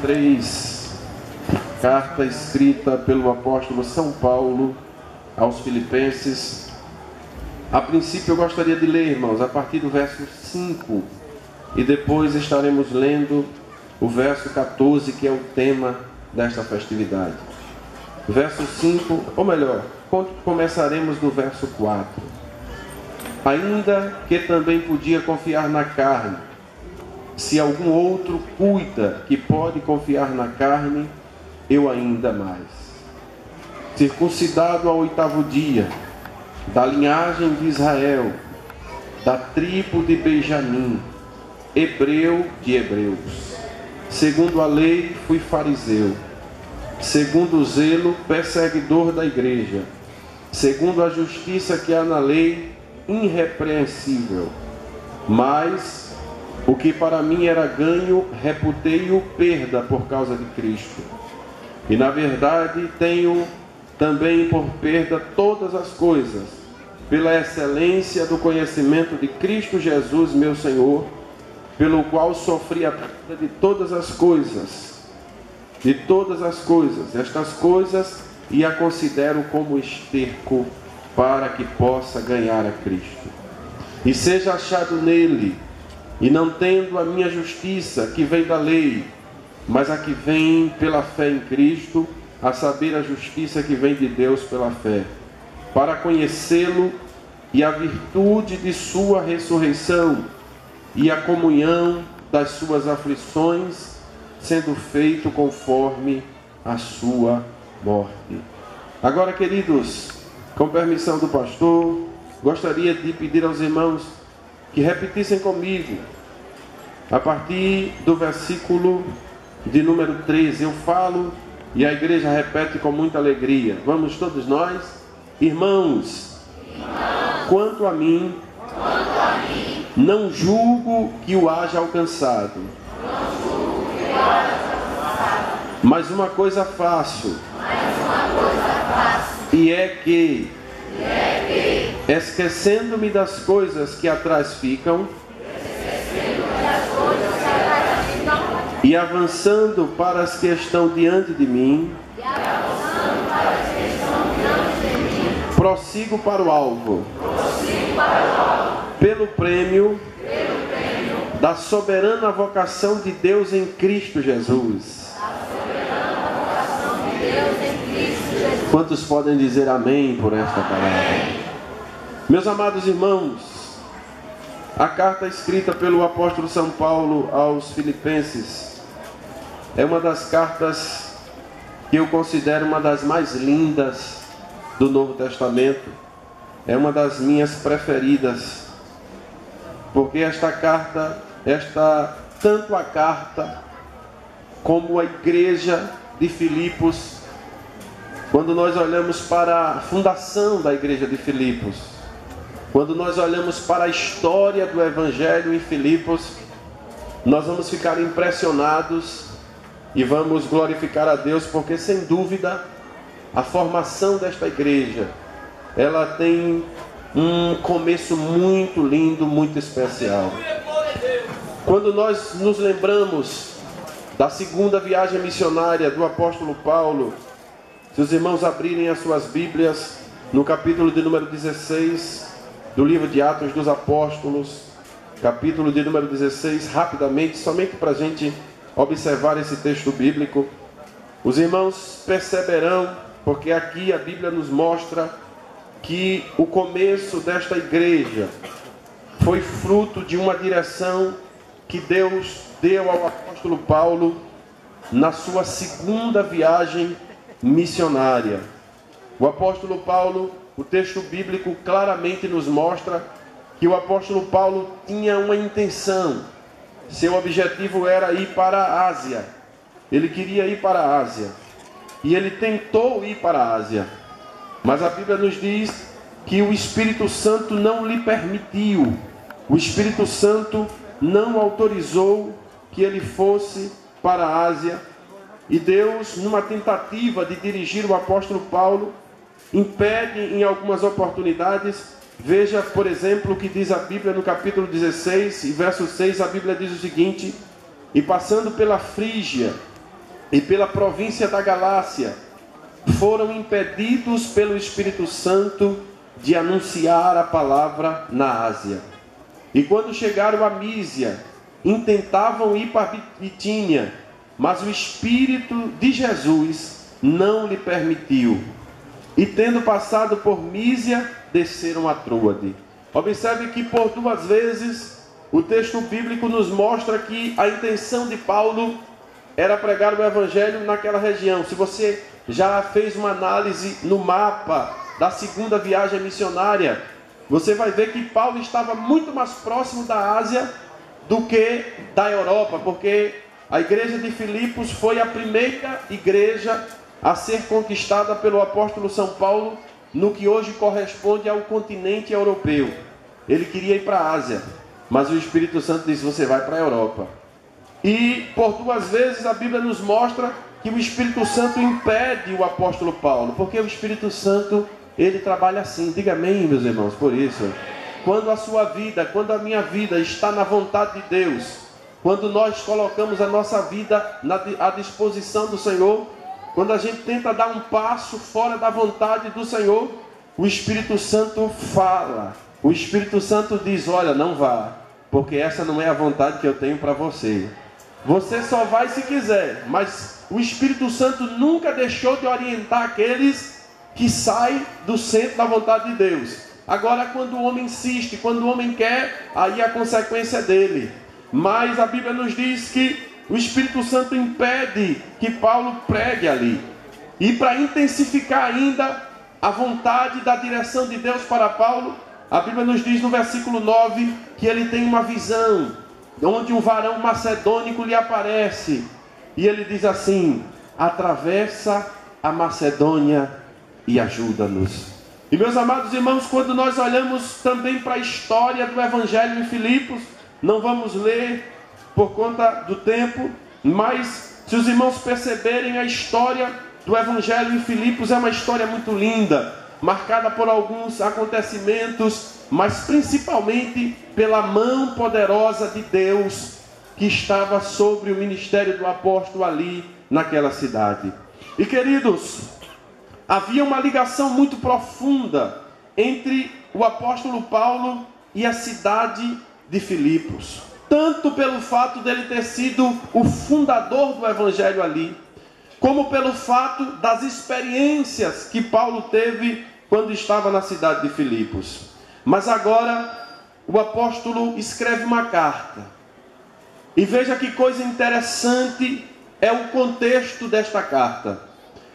3, carta escrita pelo apóstolo São Paulo aos Filipenses. A princípio eu gostaria de ler, irmãos, a partir do verso 5, e depois estaremos lendo o verso 14, que é o tema desta festividade. Verso 5, ou melhor, começaremos do verso 4. Ainda que também podia confiar na carne, se algum outro cuida que pode confiar na carne, eu ainda mais. Circuncidado ao 8º dia, da linhagem de Israel, da tribo de Benjamim, hebreu de hebreus. Segundo a lei, fui fariseu. Segundo o zelo, perseguidor da igreja. Segundo a justiça que há na lei, irrepreensível. Mas o que para mim era ganho, reputei-o perda por causa de Cristo. E na verdade tenho também por perda todas as coisas, pela excelência do conhecimento de Cristo Jesus, meu Senhor, pelo qual sofri a perda de todas as coisas. De todas as coisas, estas coisas, e a considero como esterco, para que possa ganhar a Cristo. E seja achado nele, e não tendo a minha justiça, que vem da lei, mas a que vem pela fé em Cristo, a saber, a justiça que vem de Deus pela fé, para conhecê-lo e a virtude de sua ressurreição, e a comunhão das suas aflições, sendo feito conforme a sua morte. Agora, queridos, com permissão do pastor, gostaria de pedir aos irmãos que repetissem comigo, a partir do versículo de número 13. Eu falo e a igreja repete com muita alegria. Vamos todos nós? Irmãos, quanto a mim, não julgo que o haja alcançado. Mas uma coisa faço, e é que, esquecendo-me das coisas que atrás ficam, e avançando para as que estão diante de mim, prossigo para o alvo, pelo prêmio da soberana vocação de Deus em Cristo Jesus. Quantos podem dizer amém por esta palavra? Meus amados irmãos, a carta escrita pelo apóstolo São Paulo aos Filipenses é uma das cartas que eu considero uma das mais lindas do Novo Testamento. É uma das minhas preferidas, porque esta carta, tanto a carta como a igreja de Filipos, quando nós olhamos para a fundação da igreja de Filipos, quando nós olhamos para a história do Evangelho em Filipos, nós vamos ficar impressionados e vamos glorificar a Deus, porque sem dúvida a formação desta igreja, ela tem um começo muito lindo, muito especial. Quando nós nos lembramos da segunda viagem missionária do apóstolo Paulo, se os irmãos abrirem as suas Bíblias no capítulo de número 16 do livro de Atos dos Apóstolos, capítulo de número 16, rapidamente, somente para a gente observar esse texto bíblico, os irmãos perceberão, porque aqui a Bíblia nos mostra que o começo desta igreja foi fruto de uma direção que Deus deu ao apóstolo Paulo na sua segunda viagem missionária. O apóstolo Paulo, o texto bíblico claramente nos mostra que o apóstolo Paulo tinha uma intenção. Seu objetivo era ir para a Ásia. Ele queria ir para a Ásia. E ele tentou ir para a Ásia. Mas a Bíblia nos diz que o Espírito Santo não lhe permitiu. O Espírito Santo não autorizou que ele fosse para a Ásia. E Deus, numa tentativa de dirigir o apóstolo Paulo, impede em algumas oportunidades. Veja, por exemplo, o que diz a Bíblia no capítulo 16, e verso 6, a Bíblia diz o seguinte: e passando pela Frígia e pela província da Galácia, foram impedidos pelo Espírito Santo de anunciar a palavra na Ásia. E quando chegaram a Mísia, intentavam ir para Bitínia, mas o Espírito de Jesus não lhe permitiu. E tendo passado por Mísia, desceram a Tróade. Observe que por 2 vezes o texto bíblico nos mostra que a intenção de Paulo era pregar o Evangelho naquela região. Se você já fez uma análise no mapa da segunda viagem missionária, você vai ver que Paulo estava muito mais próximo da Ásia do que da Europa, porque a igreja de Filipos foi a primeira igreja a ser conquistada pelo apóstolo São Paulo no que hoje corresponde ao continente europeu. Ele queria ir para a Ásia, mas o Espírito Santo disse: você vai para a Europa. E por 2 vezes a Bíblia nos mostra que o Espírito Santo impede o apóstolo Paulo, porque o Espírito Santo, ele trabalha assim. Diga amém, meus irmãos, por isso. Quando a sua vida, quando a minha vida está na vontade de Deus, quando nós colocamos a nossa vida à disposição do Senhor, quando a gente tenta dar um passo fora da vontade do Senhor, o Espírito Santo fala. O Espírito Santo diz: olha, não vá, porque essa não é a vontade que eu tenho para você. Você só vai se quiser, mas o Espírito Santo nunca deixou de orientar aqueles que saem do centro da vontade de Deus. Agora, quando o homem insiste, quando o homem quer, aí a consequência é dele. Mas a Bíblia nos diz que o Espírito Santo impede que Paulo pregue ali. E para intensificar ainda a vontade da direção de Deus para Paulo, a Bíblia nos diz no versículo 9 que ele tem uma visão, onde um varão macedônico lhe aparece. E ele diz assim: atravessa a Macedônia e ajuda-nos. E meus amados irmãos, quando nós olhamos também para a história do Evangelho em Filipos, não vamos ler por conta do tempo, mas se os irmãos perceberem, a história do Evangelho em Filipos é uma história muito linda, marcada por alguns acontecimentos, mas principalmente pela mão poderosa de Deus que estava sobre o ministério do apóstolo ali naquela cidade. E queridos, havia uma ligação muito profunda entre o apóstolo Paulo e a cidade de Filipos, tanto pelo fato dele ter sido o fundador do evangelho ali, como pelo fato das experiências que Paulo teve quando estava na cidade de Filipos. Mas agora o apóstolo escreve uma carta, e veja que coisa interessante é o contexto desta carta.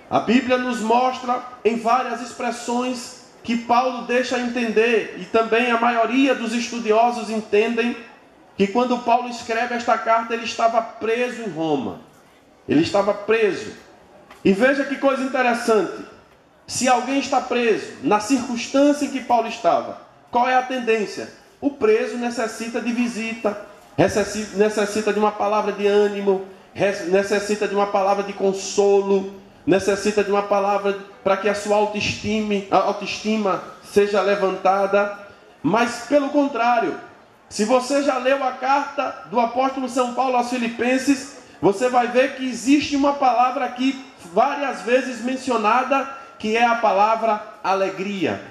A Bíblia nos mostra em várias expressões que Paulo deixa entender, e também a maioria dos estudiosos entendem, que quando Paulo escreve esta carta, ele estava preso em Roma. Ele estava preso. E veja que coisa interessante. Se alguém está preso, na circunstância em que Paulo estava, qual é a tendência? O preso necessita de visita, necessita de uma palavra de ânimo, necessita de uma palavra de consolo, necessita de uma palavra para que a sua autoestima seja levantada. Mas pelo contrário, se você já leu a carta do apóstolo São Paulo aos Filipenses, você vai ver que existe uma palavra aqui várias vezes mencionada, que é a palavra alegria.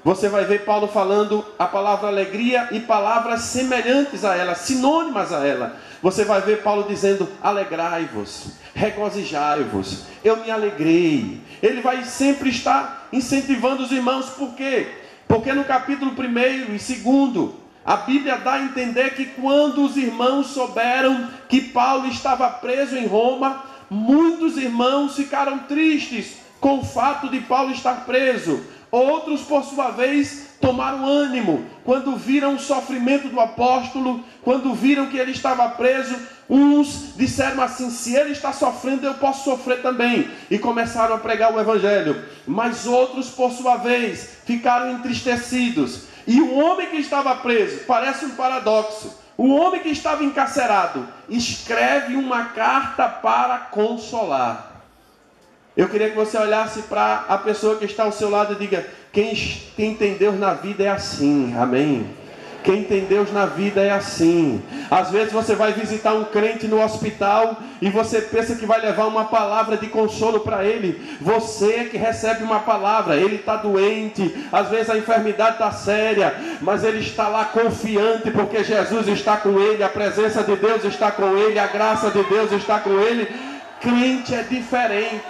Você vai ver Paulo falando a palavra alegria e palavras semelhantes a ela, sinônimas a ela. Você vai ver Paulo dizendo: alegrai-vos, regozijai-vos, eu me alegrei. Ele vai sempre estar incentivando os irmãos. Por quê? Porque no capítulo 1 e 2, a Bíblia dá a entender que quando os irmãos souberam que Paulo estava preso em Roma, muitos irmãos ficaram tristes com o fato de Paulo estar preso. Outros, por sua vez, tomaram ânimo quando viram o sofrimento do apóstolo, quando viram que ele estava preso. Uns disseram assim: se ele está sofrendo, eu posso sofrer também, e começaram a pregar o evangelho. Mas outros, por sua vez, ficaram entristecidos. E o homem que estava preso, parece um paradoxo, o homem que estava encarcerado escreve uma carta para consolar. Eu queria que você olhasse para a pessoa que está ao seu lado e diga: quem tem Deus na vida é assim, amém? Quem tem Deus na vida é assim. Às vezes você vai visitar um crente no hospital e você pensa que vai levar uma palavra de consolo para ele. Você é que recebe uma palavra. Ele está doente, às vezes a enfermidade está séria, mas ele está lá confiante porque Jesus está com ele, a presença de Deus está com ele, a graça de Deus está com ele. Crente é diferente.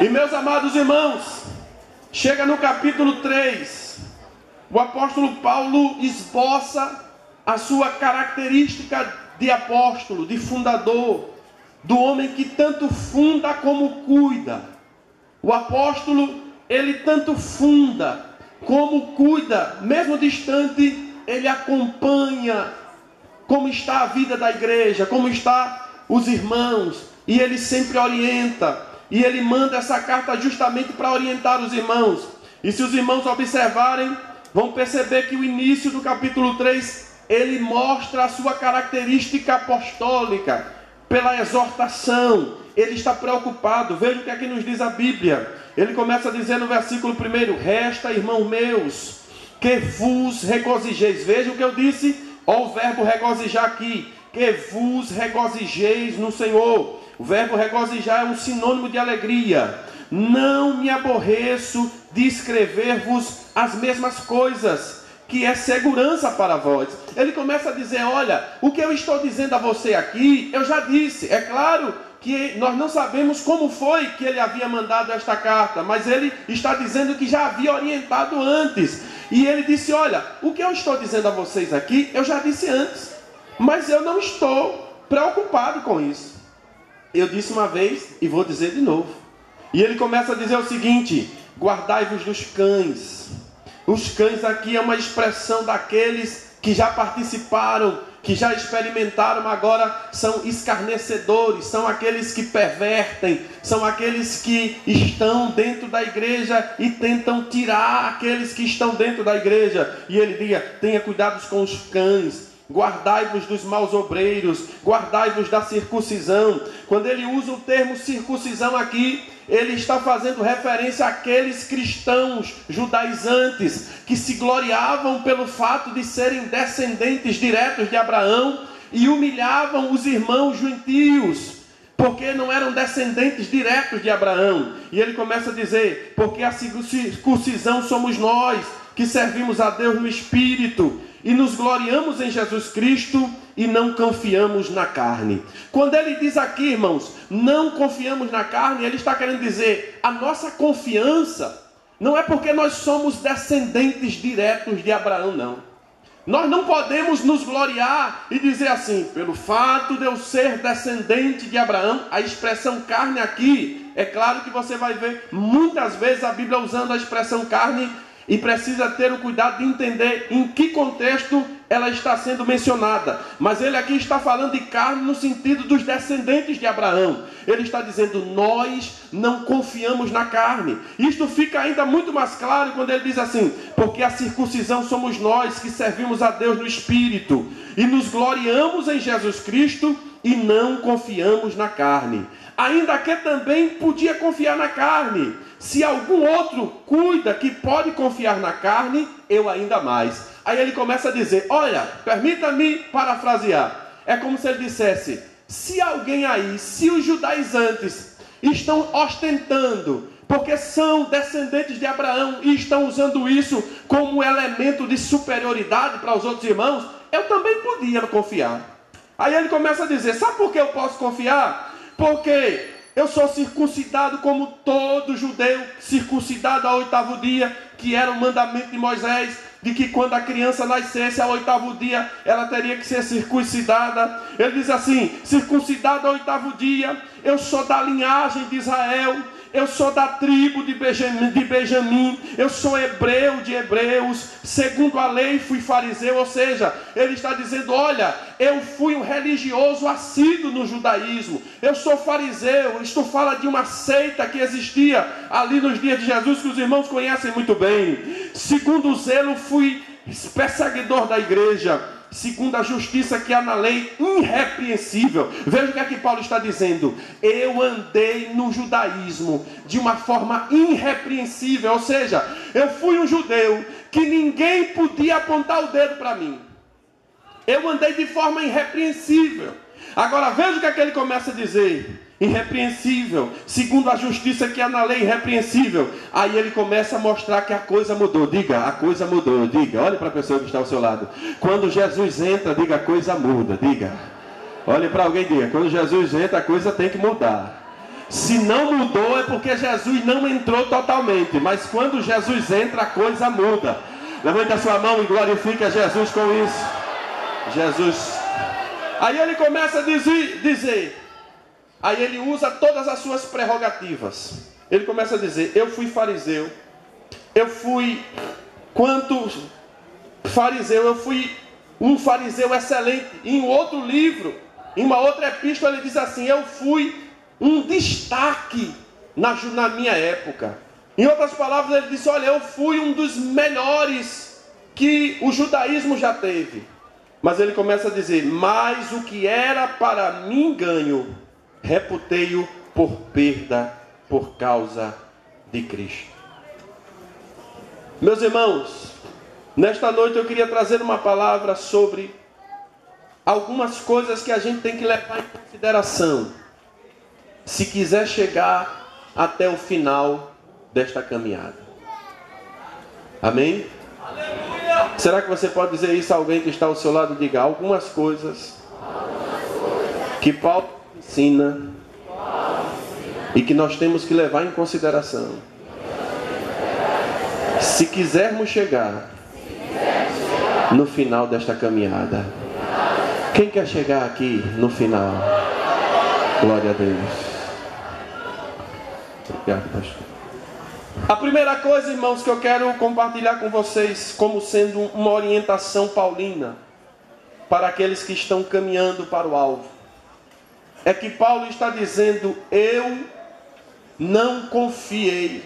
E meus amados irmãos, chega no capítulo 3, o apóstolo Paulo esboça a sua característica de apóstolo, de fundador, do homem que tanto funda como cuida. O apóstolo, ele tanto funda como cuida, mesmo distante, ele acompanha como está a vida da igreja, como está os irmãos, e ele sempre orienta, e ele manda essa carta justamente para orientar os irmãos. E se os irmãos observarem, vão perceber que o início do capítulo 3, ele mostra a sua característica apostólica, pela exortação. Ele está preocupado. Veja o que aqui nos diz a Bíblia. Ele começa a dizer no versículo 1: resta, irmãos meus, que vos regozijeis. Veja o que eu disse, ó, o verbo regozijar aqui, que vos regozijeis no Senhor. O verbo regozijar é um sinônimo de alegria. Não me aborreço de escrever-vos as mesmas coisas, que é segurança para vós. Ele começa a dizer, olha, o que eu estou dizendo a você aqui, eu já disse. É claro que nós não sabemos como foi que ele havia mandado esta carta, mas ele está dizendo que já havia orientado antes. E ele disse, olha, o que eu estou dizendo a vocês aqui, eu já disse antes, mas eu não estou preocupado com isso. Eu disse uma vez e vou dizer de novo. E ele começa a dizer o seguinte: guardai-vos dos cães. Os cães aqui é uma expressão daqueles que já participaram, que já experimentaram, agora são escarnecedores, são aqueles que pervertem, são aqueles que estão dentro da igreja e tentam tirar aqueles que estão dentro da igreja. E ele diz, tenha cuidado com os cães. Guardai-vos dos maus obreiros, guardai-vos da circuncisão. Quando ele usa o termo circuncisão aqui, ele está fazendo referência àqueles cristãos judaizantes que se gloriavam pelo fato de serem descendentes diretos de Abraão e humilhavam os irmãos gentios, porque não eram descendentes diretos de Abraão. E ele começa a dizer, porque a circuncisão somos nós, que servimos a Deus no Espírito, e nos gloriamos em Jesus Cristo e não confiamos na carne. Quando ele diz aqui, irmãos, não confiamos na carne, ele está querendo dizer, a nossa confiança não é porque nós somos descendentes diretos de Abraão, não. Nós não podemos nos gloriar e dizer assim, pelo fato de eu ser descendente de Abraão, a expressão carne aqui, é claro que você vai ver muitas vezes a Bíblia usando a expressão carne, e precisa ter o cuidado de entender em que contexto ela está sendo mencionada. Mas ele aqui está falando de carne no sentido dos descendentes de Abraão. Ele está dizendo, nós não confiamos na carne. Isto fica ainda muito mais claro quando ele diz assim, porque a circuncisão somos nós que servimos a Deus no Espírito, e nos gloriamos em Jesus Cristo e não confiamos na carne. Ainda que também podia confiar na carne. Se algum outro cuida que pode confiar na carne, eu ainda mais. Aí ele começa a dizer, olha, permita-me parafrasear. É como se ele dissesse, se alguém aí, se os judaizantes estão ostentando, porque são descendentes de Abraão e estão usando isso como elemento de superioridade para os outros irmãos, eu também podia confiar. Aí ele começa a dizer, sabe por que eu posso confiar? Porque eu sou circuncidado como todo judeu, circuncidado ao 8º dia, que era o mandamento de Moisés, de que quando a criança nascesse ao 8º dia, ela teria que ser circuncidada. Ele diz assim, circuncidado ao 8º dia, eu sou da linhagem de Israel, eu sou da tribo de Benjamim, eu sou hebreu de hebreus, segundo a lei fui fariseu. Ou seja, ele está dizendo, olha, eu fui um religioso assíduo no judaísmo, eu sou fariseu. Isto fala de uma seita que existia ali nos dias de Jesus, que os irmãos conhecem muito bem. Segundo o zelo, fui perseguidor da igreja, segundo a justiça que há na lei, irrepreensível. Veja o que é que Paulo está dizendo. Eu andei no judaísmo de uma forma irrepreensível. Ou seja, eu fui um judeu que ninguém podia apontar o dedo para mim. Eu andei de forma irrepreensível. Agora veja o que é que ele começa a dizer. Irrepreensível, segundo a justiça que é na lei, irrepreensível. Aí ele começa a mostrar que a coisa mudou. Diga, a coisa mudou. Diga, olhe para a pessoa que está ao seu lado. Quando Jesus entra, diga, a coisa muda. Diga, olhe para alguém e diga, quando Jesus entra, a coisa tem que mudar. Se não mudou é porque Jesus não entrou totalmente. Mas quando Jesus entra, a coisa muda. Levante a sua mão e glorifique a Jesus com isso. Jesus. Aí ele começa a dizer. Aí ele usa todas as suas prerrogativas. Ele começa a dizer, eu fui fariseu. Eu fui um fariseu excelente. Em outro livro, em uma outra epístola, ele diz assim, eu fui um destaque na minha época. Em outras palavras, ele disse, olha, eu fui um dos melhores que o judaísmo já teve. Mas ele começa a dizer, mas o que era para mim ganho, reputei-o por perda por causa de Cristo. Meus irmãos, nesta noite eu queria trazer uma palavra sobre algumas coisas que a gente tem que levar em consideração se quiser chegar até o final desta caminhada. Amém? Aleluia! Será que você pode dizer isso a alguém que está ao seu lado? Diga, algumas coisas que Paulo ensina e que nós temos que levar em consideração se quisermos chegar no final desta caminhada. Quem quer chegar aqui no final? Glória a Deus. Obrigado, pastor. A primeira coisa, irmãos, que eu quero compartilhar com vocês como sendo uma orientação paulina para aqueles que estão caminhando para o alvo, é que Paulo está dizendo, eu não confiei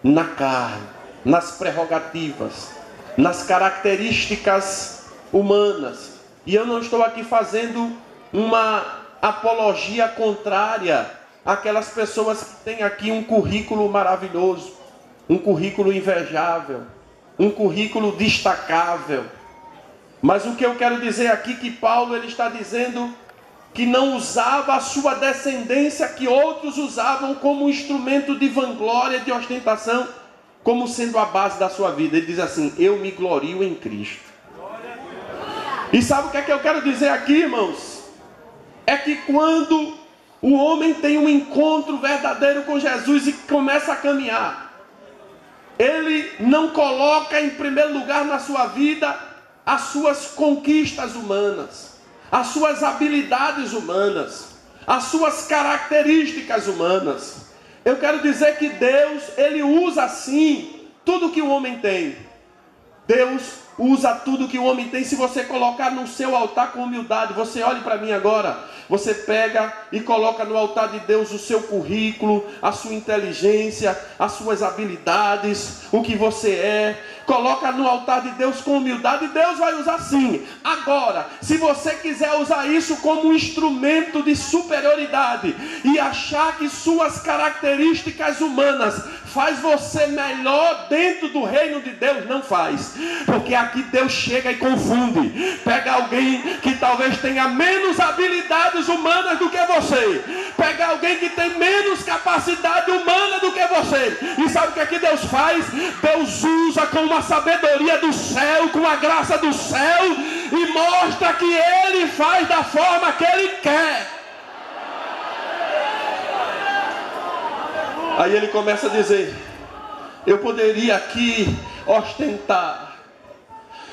na carne, nas prerrogativas, nas características humanas. E eu não estou aqui fazendo uma apologia contrária àquelas pessoas que têm aqui um currículo maravilhoso, um currículo invejável, um currículo destacável. Mas o que eu quero dizer aqui é que Paulo ele está dizendo que não usava a sua descendência que outros usavam como instrumento de vanglória, de ostentação, como sendo a base da sua vida. Ele diz assim, eu me glorio em Cristo. E sabe o que é que eu quero dizer aqui, irmãos? É que quando o homem tem um encontro verdadeiro com Jesus e começa a caminhar, ele não coloca em primeiro lugar na sua vida as suas conquistas humanas, as suas habilidades humanas, as suas características humanas. Eu quero dizer que Deus, ele usa assim tudo que o homem tem. Deus usa tudo que o homem tem. Se você colocar no seu altar com humildade, você olhe para mim agora, você pega e coloca no altar de Deus o seu currículo, a sua inteligência, as suas habilidades, o que você é, coloca no altar de Deus com humildade e Deus vai usar sim. Agora, se você quiser usar isso como um instrumento de superioridade e achar que suas características humanas faz você melhor dentro do reino de Deus, não faz. Porque aqui Deus chega e confunde. Pega alguém que talvez tenha menos habilidades humanas do que você. Pega alguém que tem menos capacidade humana do que você. E sabe o que é que Deus faz? Deus usa com uma sabedoria do céu, com a graça do céu, e mostra que Ele faz da forma que Ele quer. Aí ele começa a dizer, eu poderia aqui ostentar,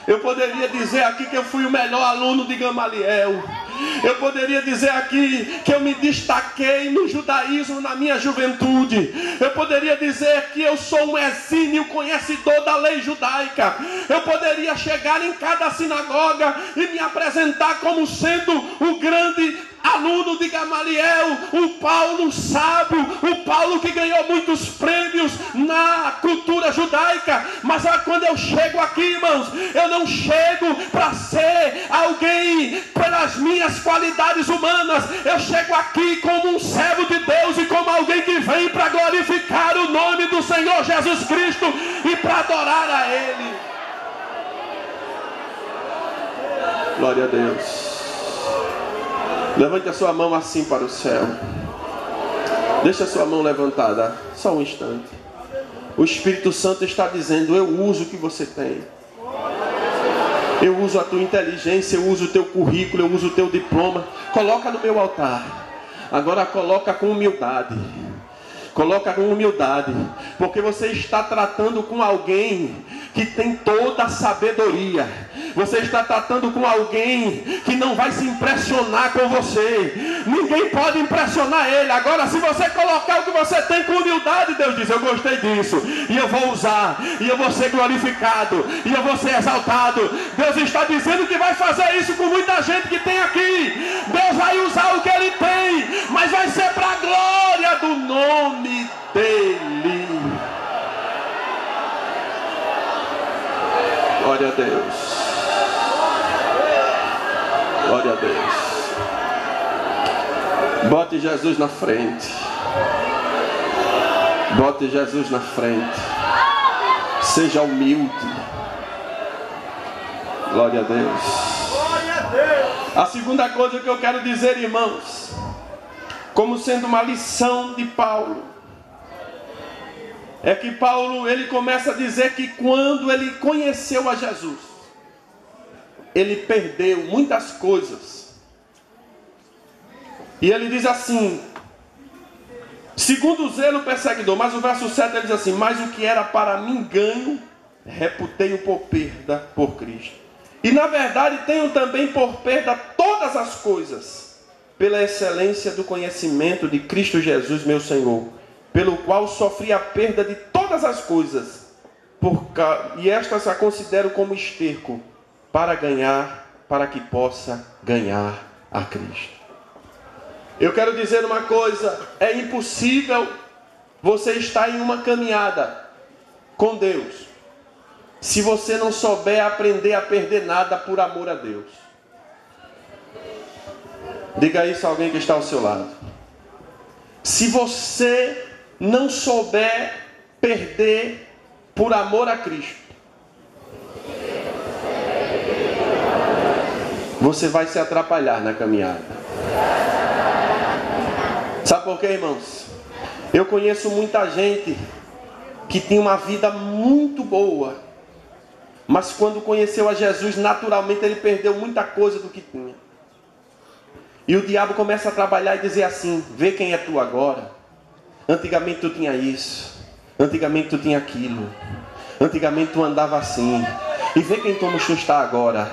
eu poderia dizer aqui que eu fui o melhor aluno de Gamaliel, eu poderia dizer aqui que eu me destaquei no judaísmo na minha juventude, eu poderia dizer que eu sou um exímio conhecedor da lei judaica, eu poderia chegar em cada sinagoga e me apresentar como sendo o grande aluno Gamaliel, o Paulo sábio, o Paulo que ganhou muitos prêmios na cultura judaica. Mas quando eu chego aqui, irmãos, eu não chego para ser alguém pelas minhas qualidades humanas. Eu chego aqui como um servo de Deus e como alguém que vem para glorificar o nome do Senhor Jesus Cristo e para adorar a Ele. Glória a Deus. Levante a sua mão assim para o céu. Deixa a sua mão levantada, só um instante. O Espírito Santo está dizendo: eu uso o que você tem. Eu uso a tua inteligência, eu uso o teu currículo, eu uso o teu diploma. Coloca no meu altar. Agora coloca com humildade. Coloca com humildade, porque você está tratando com alguém que tem toda a sabedoria. Você está tratando com alguém que não vai se impressionar com você. Ninguém pode impressionar ele. Agora, se você colocar o que você tem com humildade, Deus diz: eu gostei disso, e eu vou usar, e eu vou ser glorificado, e eu vou ser exaltado. Deus está dizendo que vai fazer isso com muita gente que tem aqui. Deus vai usar o que ele tem, mas vai ser para a glória do nome dele. Glória a Deus. Glória a Deus. Bote Jesus na frente. Bote Jesus na frente. Seja humilde. Glória a Deus. A segunda coisa que eu quero dizer, irmãos, como sendo uma lição de Paulo, é que Paulo, ele começa a dizer que quando ele conheceu a Jesus, ele perdeu muitas coisas. E ele diz assim, segundo o zelo perseguidor, mas o verso 7 ele diz assim: mas o que era para mim ganho, reputei-o por perda por Cristo. E na verdade tenho também por perda todas as coisas, pela excelência do conhecimento de Cristo Jesus meu Senhor, pelo qual sofri a perda de todas as coisas, e estas a considero como esterco, para que possa ganhar a Cristo. Eu quero dizer uma coisa: é impossível você estar em uma caminhada com Deus, se você não souber aprender a perder nada por amor a Deus. Diga isso a alguém que está ao seu lado. Se você não souber perder por amor a Cristo, você vai se atrapalhar na caminhada. Sabe por quê, irmãos? Eu conheço muita gente que tinha uma vida muito boa, mas quando conheceu a Jesus, naturalmente ele perdeu muita coisa do que tinha. E o diabo começa a trabalhar e dizer assim: vê quem é tu agora. Antigamente tu tinha isso, antigamente tu tinha aquilo, antigamente tu andava assim, e vê quem como tu está agora.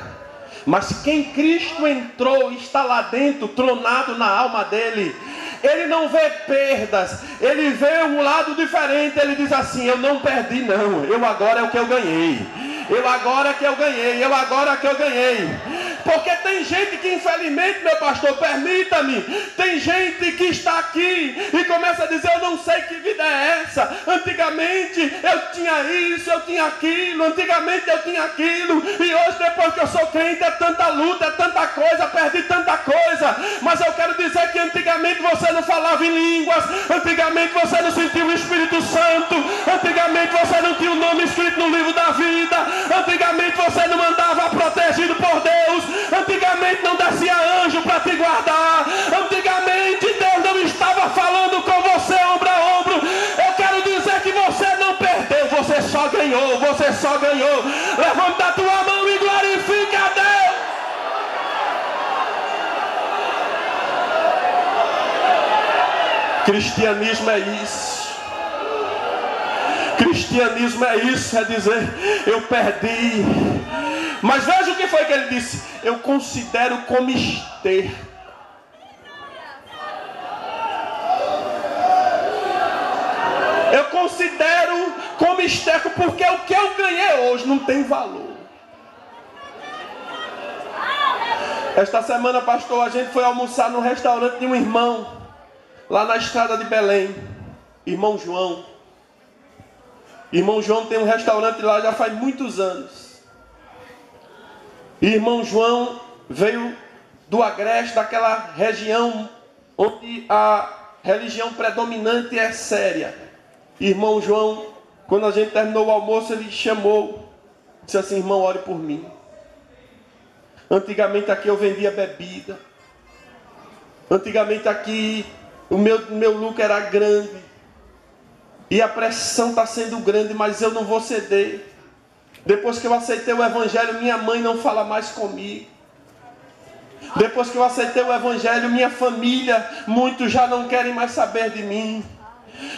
Mas quem Cristo entrou e está lá dentro, tronado na alma dele, ele não vê perdas, ele vê um lado diferente. Ele diz assim: eu não perdi não, eu agora é o que eu ganhei. Eu agora que eu ganhei, eu agora que eu ganhei. Porque tem gente que, infelizmente, meu pastor, permita-me, tem gente que está aqui e começa a dizer: eu não sei que vida é essa. Antigamente eu tinha isso, eu tinha aquilo, antigamente eu tinha aquilo, e hoje, depois que eu sou crente, é tanta luta, é tanta coisa, perdi tanta coisa. Mas eu quero dizer que antigamente você não falava em línguas, antigamente você não sentia o Espírito Santo, antigamente você não tinha o nome escrito no livro da vida, antigamente você não andava protegido por Deus, antigamente não descia anjo para te guardar, antigamente Deus não estava falando com você ombro a ombro. Eu quero dizer que você não perdeu, você só ganhou, você só ganhou. Levanta a tua mão e glorifica a Deus. Cristianismo é isso. Cristianismo é isso, é dizer: eu perdi. Mas veja o que foi que ele disse: eu considero como esterco. Eu considero como esterco, porque o que eu ganhei hoje não tem valor. Esta semana, pastor, a gente foi almoçar no restaurante de um irmão, lá na estrada de Belém. Irmão João. Irmão João tem um restaurante lá já faz muitos anos. E irmão João veio do Agreste, daquela região onde a religião predominante é séria. Irmão João, quando a gente terminou o almoço, ele chamou, disse assim: irmão, ore por mim. Antigamente aqui eu vendia bebida. Antigamente aqui o meu lucro era grande. E a pressão está sendo grande, mas eu não vou ceder. Depois que eu aceitei o Evangelho, minha mãe não fala mais comigo. Depois que eu aceitei o Evangelho, minha família, muitos já não querem mais saber de mim.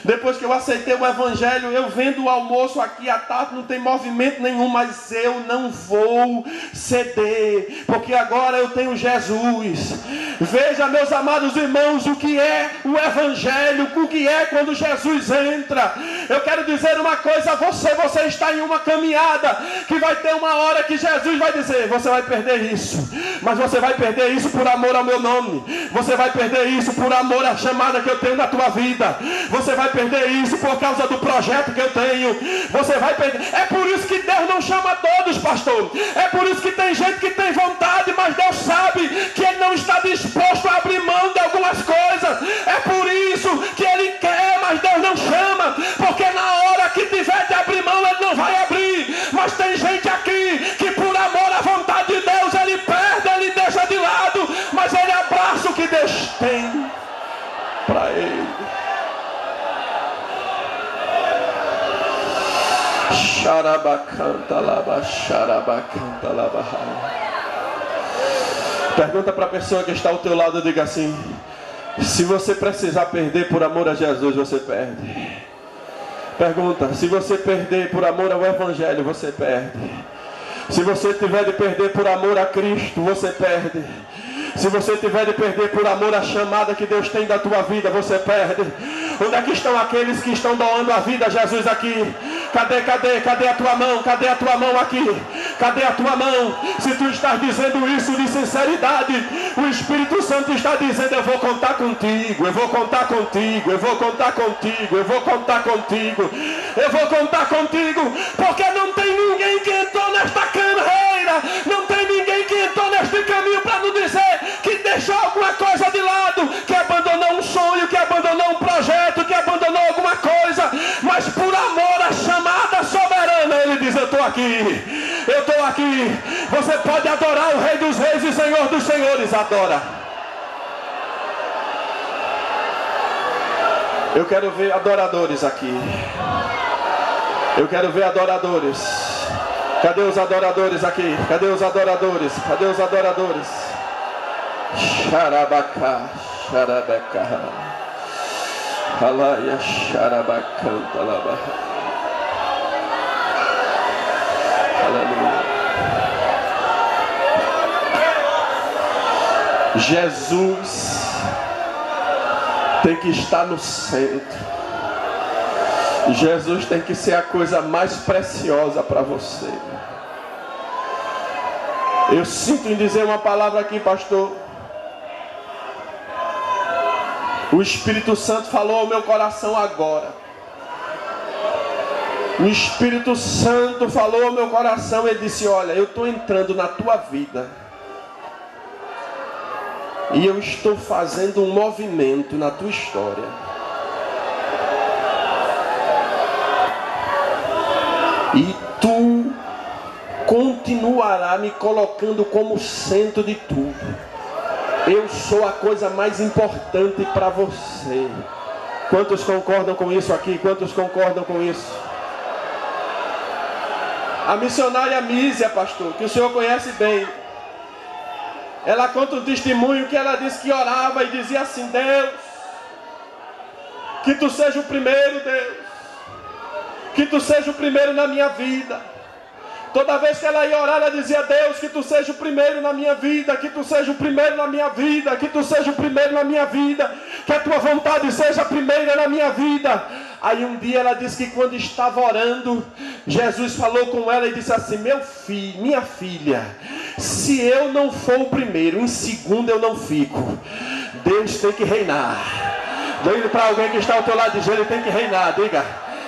Depois que eu aceitei o Evangelho, eu vendo o almoço aqui à tarde, não tem movimento nenhum, mas eu não vou ceder, porque agora eu tenho Jesus. Veja, meus amados irmãos, o que é o Evangelho, o que é quando Jesus entra. Eu quero dizer uma coisa a você: você está em uma caminhada, que vai ter uma hora que Jesus vai dizer: você vai perder isso, mas você vai perder isso por amor ao meu nome. Você vai perder isso por amor à chamada que eu tenho na tua vida. Você vai perder isso por causa do projeto que eu tenho. Você vai perder. É por isso que Deus não chama todos, pastor. É por isso que tem gente que tem vontade, mas Deus sabe que ele não está disposto a abrir mão de algumas coisas. É por isso que ele quer, mas Deus não chama, porque na hora que tiver de abrir mão, ele não vai abrir. Mas tem gente aqui que por amor à vontade de Deus, ele perde, ele deixa de lado, mas ele abraça o que Deus tem para ele. Pergunta para a pessoa que está ao teu lado e diga assim: se você precisar perder por amor a Jesus, você perde. Pergunta: se você perder por amor ao Evangelho, você perde. Se você tiver de perder por amor a Cristo, você perde. Se você tiver de perder por amor à chamada que Deus tem da tua vida, você perde. Onde é que estão aqueles que estão doando a vida a Jesus aqui? Cadê a tua mão? Cadê a tua mão aqui? Cadê a tua mão? Se tu estás dizendo isso de sinceridade, o Espírito Santo está dizendo: eu vou contar contigo, eu vou contar contigo, eu vou contar contigo, eu vou contar contigo, eu vou contar contigo, porque não tem ninguém que entrou nesta carreira, não tem ninguém que entrou neste caminho para nos dizer que deixou alguma coisa de lado, que abandonou um sonho, que abandonou um projeto, que abandonou alguma coisa, mas por amor à chamada soberana, ele diz: eu estou aqui, eu estou aqui. Você pode adorar o Rei dos Reis e Senhor dos Senhores, adora. Eu quero ver adoradores aqui. Eu quero ver adoradores. Cadê os adoradores aqui? Cadê os adoradores? Cadê os adoradores? Xarabacá, xarabeca, alaia, xarabacanta, labarra. Aleluia. Jesus tem que estar no centro. Jesus tem que ser a coisa mais preciosa para você. Eu sinto em dizer uma palavra aqui, pastor. O Espírito Santo falou ao meu coração agora. O Espírito Santo falou ao meu coração e disse: olha, eu estou entrando na tua vida e eu estou fazendo um movimento na tua história. E tu continuará me colocando como centro de tudo. Eu sou a coisa mais importante para você. Quantos concordam com isso aqui? Quantos concordam com isso? A missionária Mísia, pastor, que o senhor conhece bem, ela conta um testemunho que ela disse que orava e dizia assim: Deus, que tu seja o primeiro, Deus, que tu seja o primeiro na minha vida. Toda vez que ela ia orar, ela dizia: Deus, que tu seja o primeiro na minha vida, que tu seja o primeiro na minha vida, que tu seja o primeiro na minha vida, que a tua vontade seja a primeira na minha vida. Aí um dia ela disse que quando estava orando, Jesus falou com ela e disse assim: meu filho, minha filha, se eu não for o primeiro, em segundo eu não fico. Deus tem que reinar. Diga para alguém que está ao teu lado, diz: ele tem que reinar. Diga: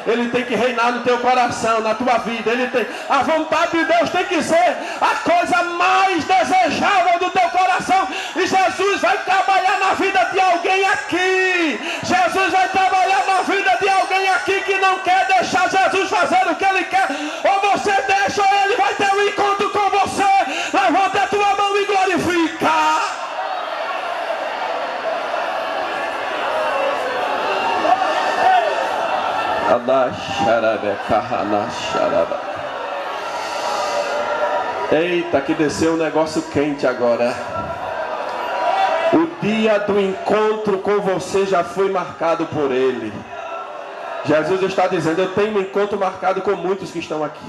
ele tem que reinar no teu coração, na tua vida. Ele tem, a vontade de Deus tem que ser a coisa mais desejável do teu coração. E Jesus vai trabalhar na vida de alguém aqui. Jesus vai trabalhar na vida de alguém aqui que não quer deixar Jesus fazer o que ele quer. Ou você deixa, ou ele vai ter um encontro com você. Levanta a tua mão e glorifica. Eita, que desceu um negócio quente agora. O dia do encontro com você já foi marcado por Ele. Jesus está dizendo: eu tenho um encontro marcado com muitos que estão aqui.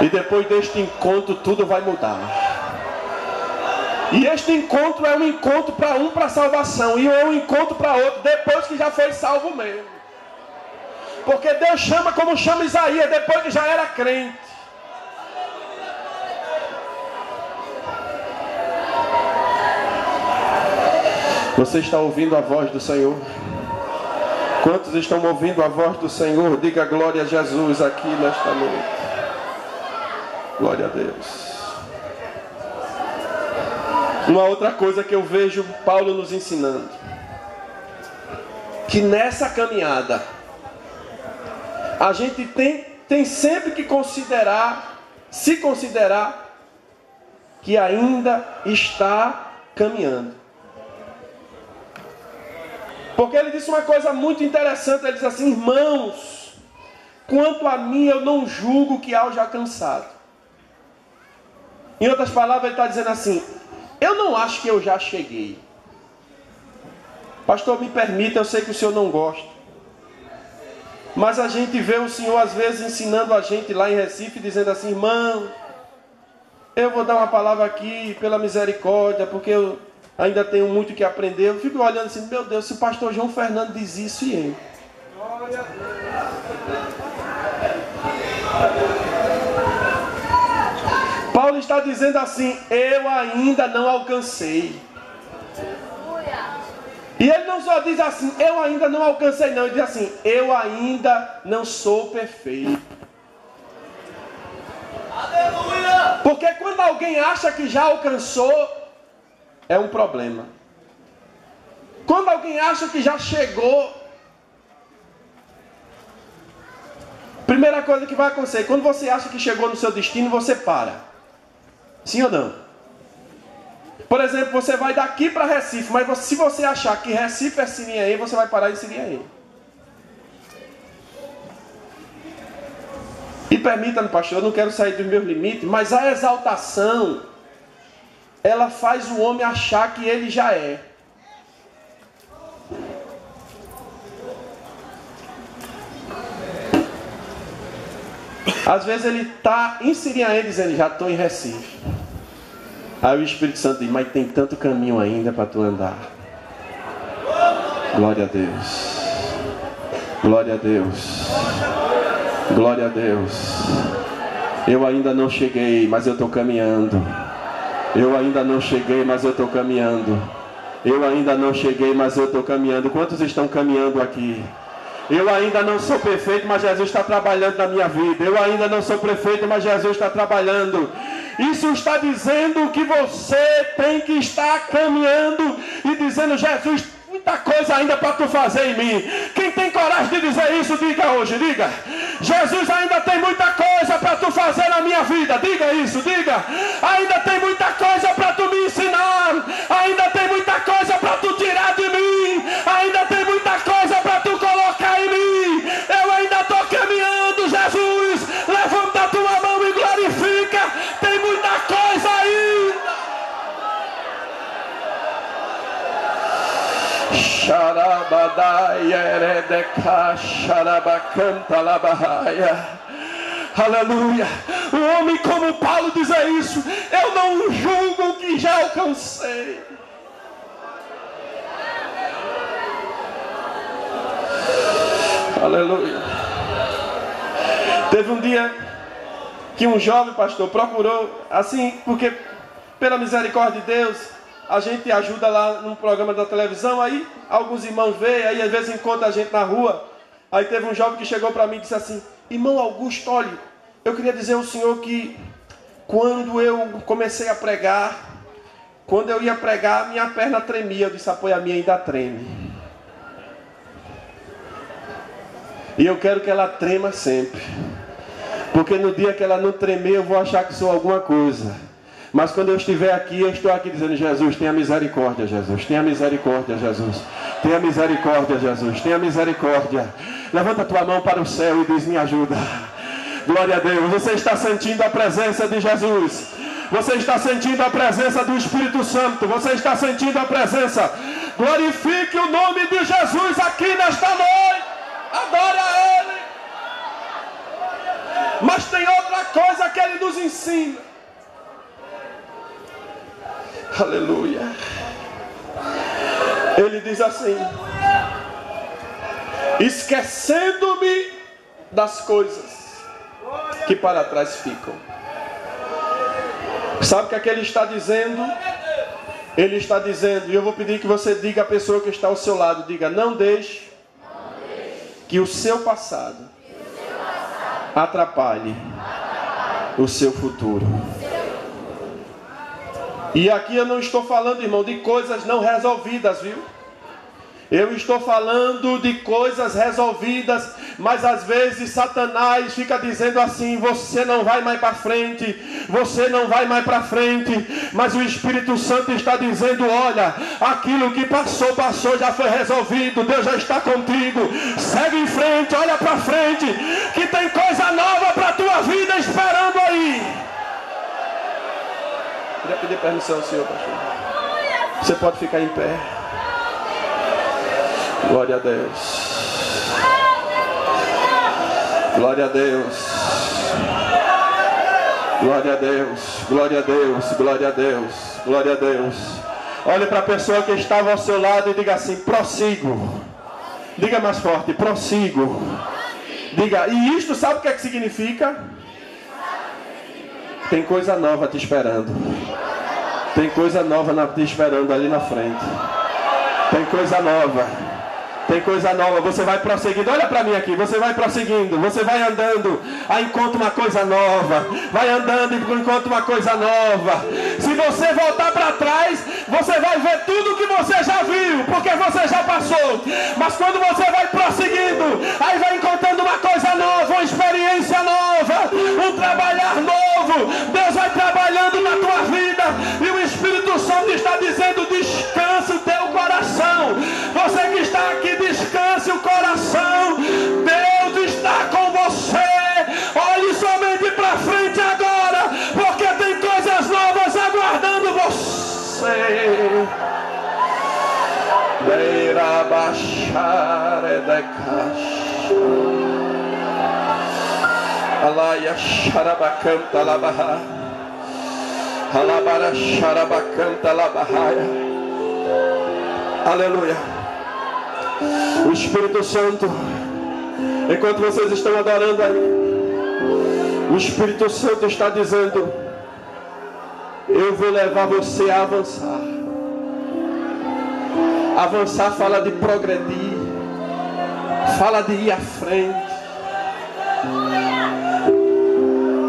E depois deste encontro tudo vai mudar. E este encontro é um encontro para um para salvação, e é um encontro para outro depois que já foi salvo mesmo. Porque Deus chama como chama Isaías depois que já era crente. Você está ouvindo a voz do Senhor? Quantos estão ouvindo a voz do Senhor? Diga glória a Jesus aqui nesta noite. Glória a Deus. Uma outra coisa que eu vejo Paulo nos ensinando, que nessa caminhada a gente tem sempre que se considerar que ainda está caminhando. Porque ele disse uma coisa muito interessante. Ele disse assim: irmãos, quanto a mim eu não julgo que haja alcançado. Em outras palavras, ele está dizendo assim: eu não acho que eu já cheguei. Pastor, me permita, eu sei que o senhor não gosta. Mas a gente vê o Senhor às vezes ensinando a gente lá em Recife, dizendo assim: irmão, eu vou dar uma palavra aqui pela misericórdia, porque eu ainda tenho muito que aprender. Eu fico olhando assim: meu Deus, se o pastor João Fernando diz isso e eu. Paulo está dizendo assim: eu ainda não alcancei. E ele não só diz assim: eu ainda não alcancei, não. Ele diz assim: eu ainda não sou perfeito. Aleluia! Porque quando alguém acha que já alcançou, é um problema. Quando alguém acha que já chegou, primeira coisa que vai acontecer: quando você acha que chegou no seu destino, você para. Sim ou não? Por exemplo, você vai daqui para Recife, mas se você achar que Recife é Sirinhaém, você vai parar em Sirinhaém. E permita-me, pastor, eu não quero sair dos meus limites, mas a exaltação, ela faz o homem achar que ele já é. Às vezes ele está em Sirinhaém dizendo: já estou em Recife. Aí o Espírito Santo diz: mas tem tanto caminho ainda para tu andar. Glória a Deus. Glória a Deus. Glória a Deus. Eu ainda não cheguei, mas eu estou caminhando. Eu ainda não cheguei, mas eu estou caminhando. Eu ainda não cheguei, mas eu estou caminhando. Quantos estão caminhando aqui? Eu ainda não sou perfeito, mas Jesus está trabalhando na minha vida. Eu ainda não sou perfeito, mas Jesus está trabalhando. Isso está dizendo que você tem que estar caminhando e dizendo: Jesus, muita coisa ainda para tu fazer em mim. Quem tem coragem de dizer isso, diga hoje, diga: Jesus, ainda tem muita coisa para tu fazer na minha vida. Diga isso, diga: ainda tem muita coisa para tu me ensinar. Ainda tem muita coisa para tu tirar de mim. Ainda tem muita coisa para tu colocar em mim. Eu ainda estou caminhando, Jesus. Levanta a tua mão e glorifica. Tem muita coisa ainda. Aleluia. Um homem como Paulo dizer isso: eu não julgo que já alcancei. Aleluia. Teve um dia que um jovem pastor procurou, assim, porque pela misericórdia de Deus, a gente ajuda lá num programa da televisão, aí alguns irmãos veem, aí às vezes encontra a gente na rua. Aí teve um jovem que chegou para mim e disse assim: irmão Augusto, olha, eu queria dizer ao senhor que quando eu comecei a pregar, quando eu ia pregar, minha perna tremia. Eu disse: apoio, a minha ainda treme. E eu quero que ela trema sempre. Porque no dia que ela não tremer, eu vou achar que sou alguma coisa. Mas quando eu estiver aqui, eu estou aqui dizendo: Jesus, tenha misericórdia, Jesus. Tenha misericórdia, Jesus. Tenha misericórdia, Jesus. Tenha misericórdia. Levanta a tua mão para o céu e diz: me ajuda. Glória a Deus. Você está sentindo a presença de Jesus. Você está sentindo a presença do Espírito Santo. Você está sentindo a presença. Glorifique o nome de Jesus aqui nesta noite. Adore a Ele. Mas tem outra coisa que Ele nos ensina. Aleluia. Ele diz assim: esquecendo-me das coisas que para trás ficam. Sabe o que ele está dizendo? Ele está dizendo, e eu vou pedir que você diga à pessoa que está ao seu lado, diga: não deixe que o seu passado atrapalhe o seu futuro. E aqui eu não estou falando, irmão, de coisas não resolvidas, viu? Eu estou falando de coisas resolvidas, mas às vezes Satanás fica dizendo assim: você não vai mais para frente, você não vai mais para frente. Mas o Espírito Santo está dizendo: olha, aquilo que passou, já foi resolvido. Deus já está contigo. Segue em frente, olha para frente, que tem coisa nova para a tua vida esperando aí. Queria pedir permissão ao senhor, pastor. Você pode ficar em pé. Glória a Deus. Glória a Deus. Glória a Deus. Glória a Deus. Glória a Deus. Glória a Deus. Olhe para a pessoa que estava ao seu lado e diga assim: prossigo. Diga mais forte: prossigo. Diga, e isto sabe o que é que significa? Tem coisa nova te esperando. Tem coisa nova te esperando ali na frente. Tem coisa nova. Tem coisa nova, você vai prosseguindo. Olha para mim aqui, você vai prosseguindo. Você vai andando, aí encontra uma coisa nova. Vai andando e encontra uma coisa nova. Se você voltar para trás, você vai ver tudo que você já viu, porque você já passou. Mas quando você vai prosseguindo, aí vai encontrando uma coisa nova, uma experiência nova, um trabalhar novo. Deus vai trabalhando na tua vida. E o Espírito Santo está dizendo: descanse o teu coração. Você que está aqui, descanse o coração. Deus está com você. Olhe somente para frente agora, porque tem coisas novas aguardando você. Beira baixar de caixa. Alaia xarabacanta labarra. Alabara xarabacanta labarraia. Aleluia. O Espírito Santo, enquanto vocês estão adorando aí, o Espírito Santo está dizendo: eu vou levar você a avançar. Avançar fala de progredir, fala de ir à frente.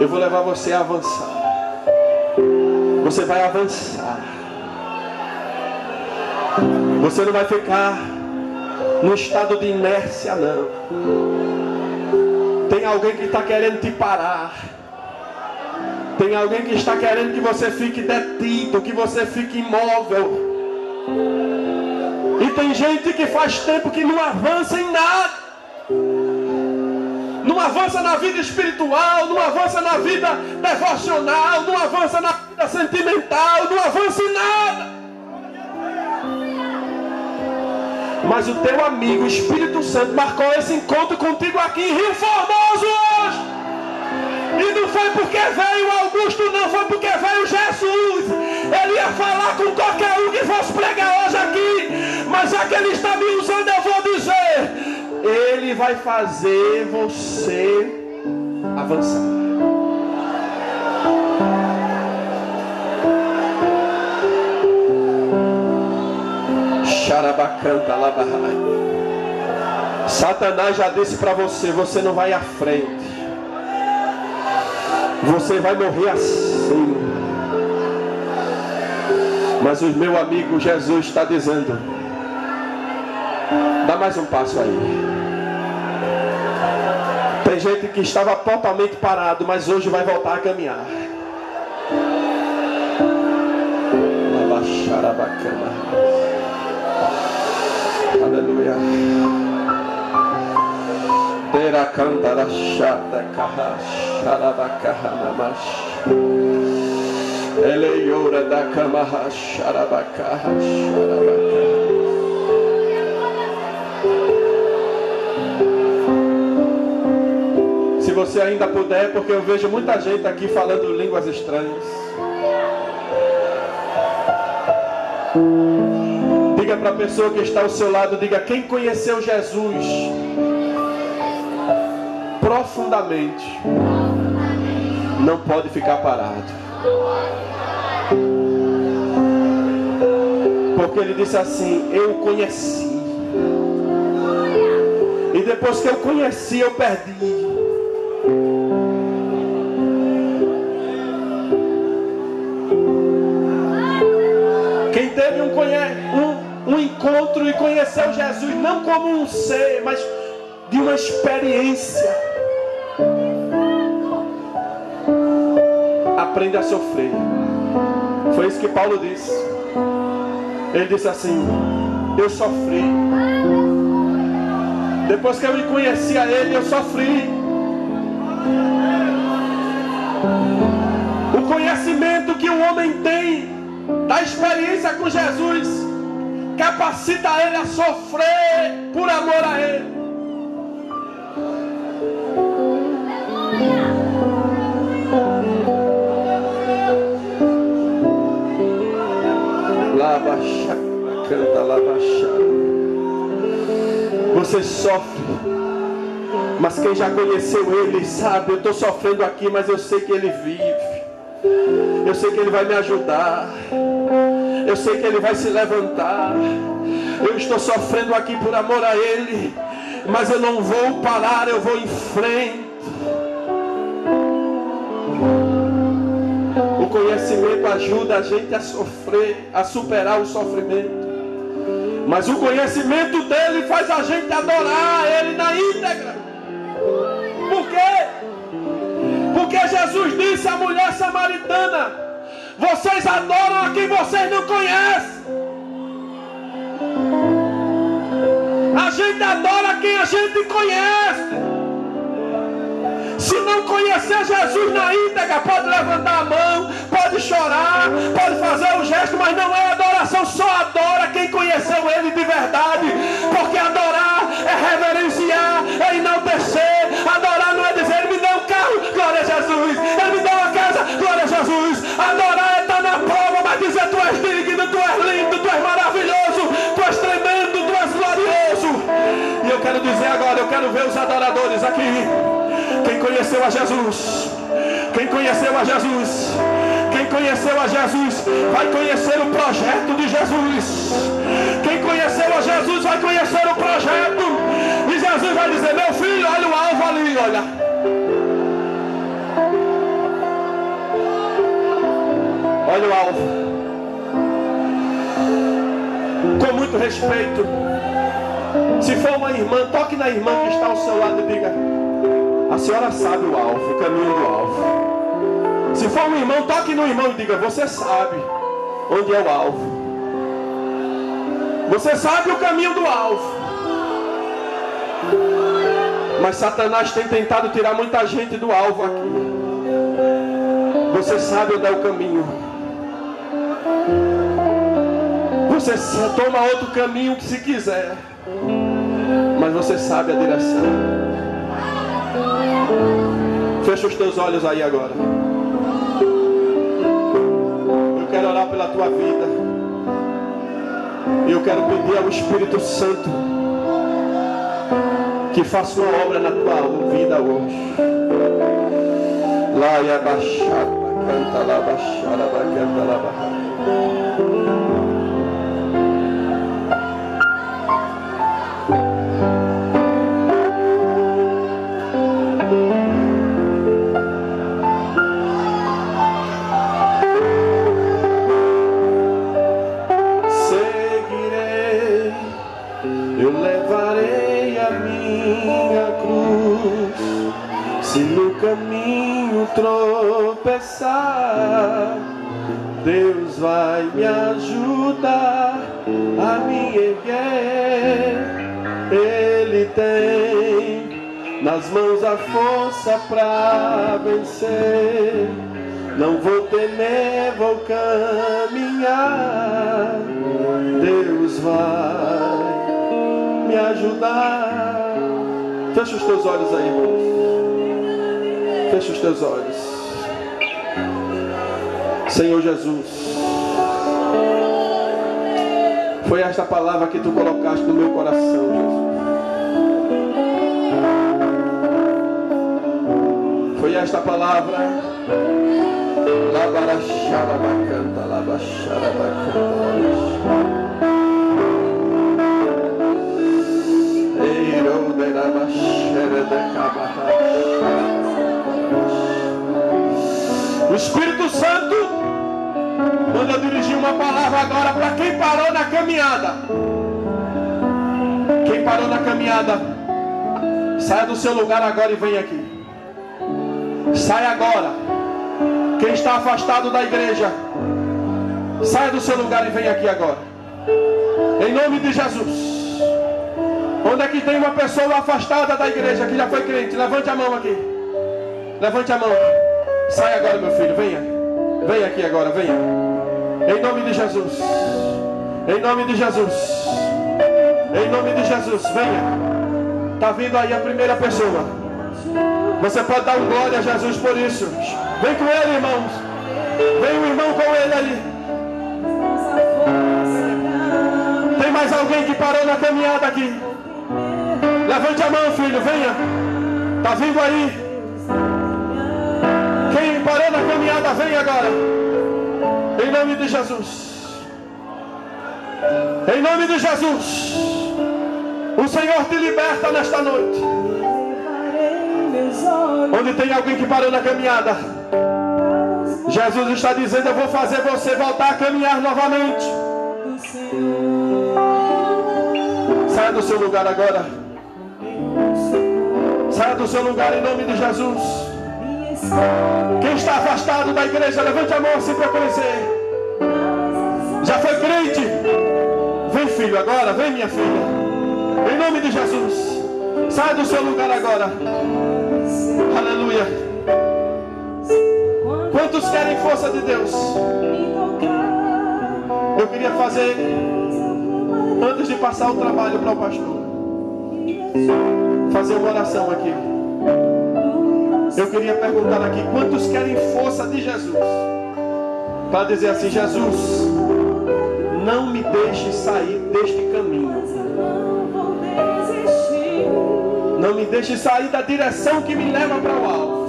Eu vou levar você a avançar. Você vai avançar. Você não vai ficar no estado de inércia, não. Tem alguém que está querendo te parar. Tem alguém que está querendo que você fique detido, que você fique imóvel. E tem gente que faz tempo que não avança em nada. Não avança na vida espiritual, não avança na vida devocional, não avança na vida sentimental, não avança em nada. Mas o teu amigo, o Espírito Santo, marcou esse encontro contigo aqui em Rio Formoso hoje. E não foi porque veio Augusto, não, foi porque veio Jesus. Ele ia falar com qualquer um que fosse pregar hoje aqui. Mas já que ele está me usando, eu vou dizer: Ele vai fazer você avançar. Xarabacanta labahai. Satanás já disse para você: você não vai à frente, você vai morrer assim. Mas o meu amigo Jesus está dizendo: dá mais um passo aí. Tem gente que estava totalmente parado, mas hoje vai voltar a caminhar. Aleluia. Tera cantara chata carracha, xarabacarramash. Eleiora da camarra, xarabacarra, xarabacarra. Se você ainda puder, porque eu vejo muita gente aqui falando línguas estranhas. Diga para a pessoa que está ao seu lado, diga: quem conheceu Jesus profundamente não pode ficar parado. Porque ele disse assim: eu conheci, e depois que eu conheci, eu perdi. Quem teve um encontro e conheceu Jesus não como um ser, mas de uma experiência, aprende a sofrer. Foi isso que Paulo disse. Ele disse assim: eu sofri. Depois que eu conheci a Ele, eu sofri. O conhecimento que o homem tem da experiência com Jesus capacita ele a sofrer por amor a Ele. Labaxa, canta labaxa. Você sofre, mas quem já conheceu Ele sabe: eu estou sofrendo aqui, mas eu sei que Ele vive. Eu sei que Ele vai me ajudar. Eu sei que Ele vai se levantar. Eu estou sofrendo aqui por amor a Ele, mas eu não vou parar, eu vou em frente. O conhecimento ajuda a gente a sofrer, a superar o sofrimento. Mas o conhecimento dele faz a gente adorar Ele na íntegra. Por quê? Porque Jesus disse à mulher samaritana: vocês adoram a quem vocês não conhecem. A gente adora quem a gente conhece. Se não conhecer Jesus na íntegra, pode levantar a mão, pode chorar, pode fazer o gesto, mas não é adoração. Só adora quem conheceu Ele de verdade. Porque adorar é reverenciar, é enaltecer. Adorar não é dizer: Ele me dá um carro, glória a Jesus. Ele me dá uma casa, glória a Jesus. Adorar é estar na prova, mas dizer: tu és digno, tu és lindo, tu és maravilhoso, tu és tremendo, tu és glorioso. E eu quero dizer agora, eu quero ver os adoradores aqui. Quem conheceu a Jesus, quem conheceu a Jesus, quem conheceu a Jesus, vai conhecer o projeto de Jesus. Quem conheceu a Jesus vai conhecer o projeto. E Jesus vai dizer: meu filho, olha o alvo ali, olha. Olha o alvo. Com muito respeito, se for uma irmã, toque na irmã que está ao seu lado e diga: a senhora sabe o alvo, o caminho do alvo. Se for um irmão, toque no irmão e diga: você sabe onde é o alvo. Você sabe o caminho do alvo. Mas Satanás tem tentado tirar muita gente do alvo aqui. Você sabe onde é o caminho. Você toma outro caminho que se quiser, mas você sabe a direção. Fecha os teus olhos aí agora. Eu quero orar pela tua vida. E eu quero pedir ao Espírito Santo que faça uma obra na tua vida hoje. Lá e abaixar, canta lá, baixar, canta lá, baixar. Se no caminho tropeçar, Deus vai me ajudar a me erguer. Ele tem nas mãos a força para vencer. Não vou temer, vou caminhar. Deus vai me ajudar. Fecha os teus olhos aí, irmãos. Fecha os teus olhos. Senhor Jesus, foi esta palavra que tu colocaste no meu coração, Jesus. Foi esta palavra. Labarachara bacanta, labachara bacanta. O Espírito Santo manda dirigir uma palavra agora para quem parou na caminhada. Quem parou na caminhada, saia do seu lugar agora e vem aqui. Saia agora. Quem está afastado da igreja, saia do seu lugar e vem aqui agora. Em nome de Jesus. Onde é que tem uma pessoa afastada da igreja que já foi crente? Levante a mão aqui. Levante a mão. Sai agora, meu filho. Venha. Venha aqui agora. Venha. Em nome de Jesus. Em nome de Jesus. Em nome de Jesus. Venha. Está vindo aí a primeira pessoa. Você pode dar um glória a Jesus por isso. Vem com ele, irmãos. Vem o irmão com ele ali. Tem mais alguém que parou na caminhada aqui? Levante a mão, filho, venha. Está vindo aí. Quem parou na caminhada, vem agora. Em nome de Jesus. Em nome de Jesus. O Senhor te liberta nesta noite. Onde tem alguém que parou na caminhada, Jesus está dizendo: eu vou fazer você voltar a caminhar novamente. Saia do seu lugar agora. Saia do seu lugar em nome de Jesus. Quem está afastado da igreja, levante a mão assim para conhecer. Já foi crente? Vem, filho, agora. Vem, minha filha. Em nome de Jesus. Saia do seu lugar agora. Aleluia. Quantos querem força de Deus? Eu queria fazer, antes de passar o trabalho para o pastor, fazer uma oração aqui. Eu queria perguntar aqui: quantos querem força de Jesus? Para dizer assim: Jesus, não me deixe sair deste caminho. Não me deixe sair da direção que me leva para o alvo.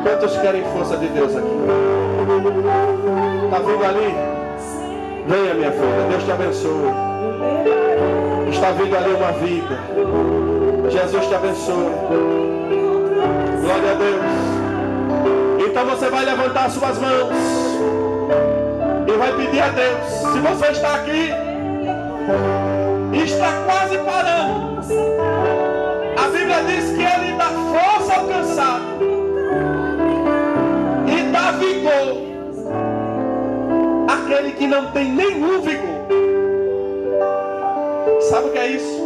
Quantos querem força de Deus aqui? Está vindo ali? Venha, minha filha, Deus te abençoe. Está vindo ali uma vida. Jesus te abençoe. Glória a Deus. Então você vai levantar suas mãos e vai pedir a Deus. Se você está aqui e está quase parando, a Bíblia diz que Ele dá força ao cansado e dá vigor àquele que não tem nenhum vigor. Sabe o que é isso?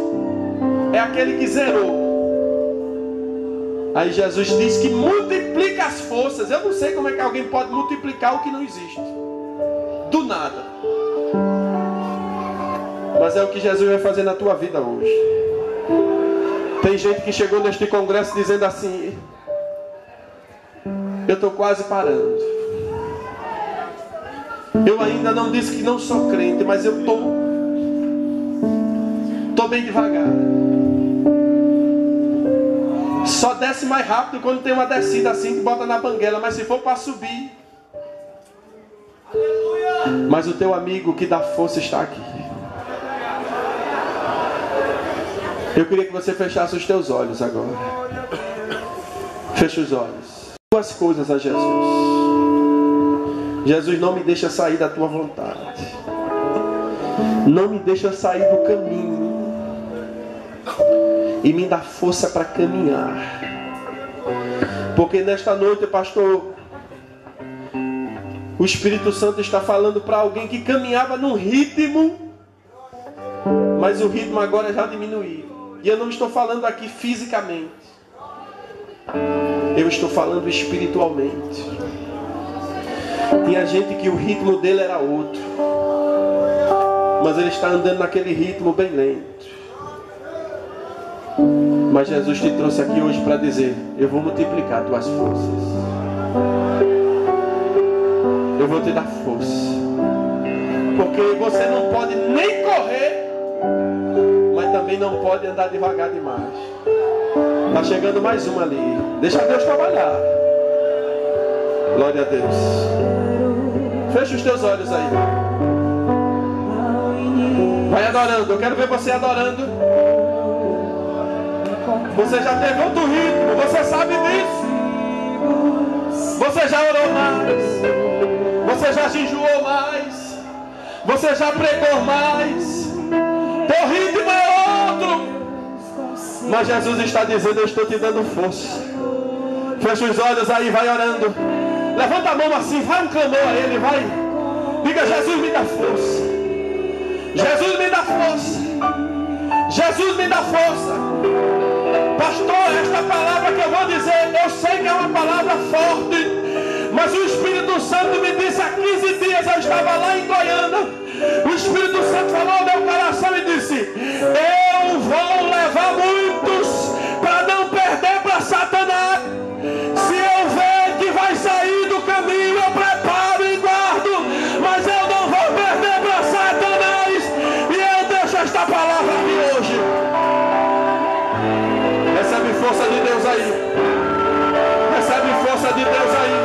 É aquele que zerou. Aí Jesus diz que multiplica as forças. Eu não sei como é que alguém pode multiplicar o que não existe. Do nada. Mas é o que Jesus vai fazer na tua vida hoje. Tem gente que chegou neste congresso dizendo assim: eu estou quase parando. Eu ainda não disse que não sou crente, mas eu estou bem devagar. Só desce mais rápido quando tem uma descida assim que bota na banguela. Mas se for para subir. Mas o teu amigo que dá força está aqui. Eu queria que você fechasse os teus olhos agora. Feche os olhos. Duas coisas a Jesus. Jesus, não me deixa sair da tua vontade. Não me deixa sair do caminho. E me dá força para caminhar. Porque nesta noite, pastor, o Espírito Santo está falando para alguém que caminhava num ritmo, mas o ritmo agora já diminuiu. E eu não estou falando aqui fisicamente. Eu estou falando espiritualmente. Tinha gente que o ritmo dele era outro, mas ele está andando naquele ritmo bem lento. Mas Jesus te trouxe aqui hoje para dizer: eu vou multiplicar tuas forças. Eu vou te dar força. Porque você não pode nem correr, mas também não pode andar devagar demais. Está chegando mais uma ali. Deixa Deus trabalhar. Glória a Deus. Fecha os teus olhos aí. Vai adorando. Eu quero ver você adorando. Você já teve outro ritmo. Você sabe disso. Você já orou mais. Você já jejuou mais. Você já pregou mais. Teu ritmo é outro. Mas Jesus está dizendo: eu estou te dando força. Fecha os olhos aí, vai orando. Levanta a mão assim, vai um clamor a Ele, vai. Diga: Jesus, me dá força. Jesus, me dá força. Jesus, me dá força. Pastor, esta palavra que eu vou dizer, eu sei que é uma palavra forte, mas o Espírito Santo me disse há 15 dias, eu estava lá em Goiânia. O Espírito Santo falou ao meu coração e disse: eu vou levar muitos para não perder para Satanás. Se eu ver que vai sair do caminho, eu preparo e guardo, mas eu não vou perder para Satanás. E eu deixo esta palavra aqui hoje. Recebe força de Deus aí. Recebe força de Deus aí.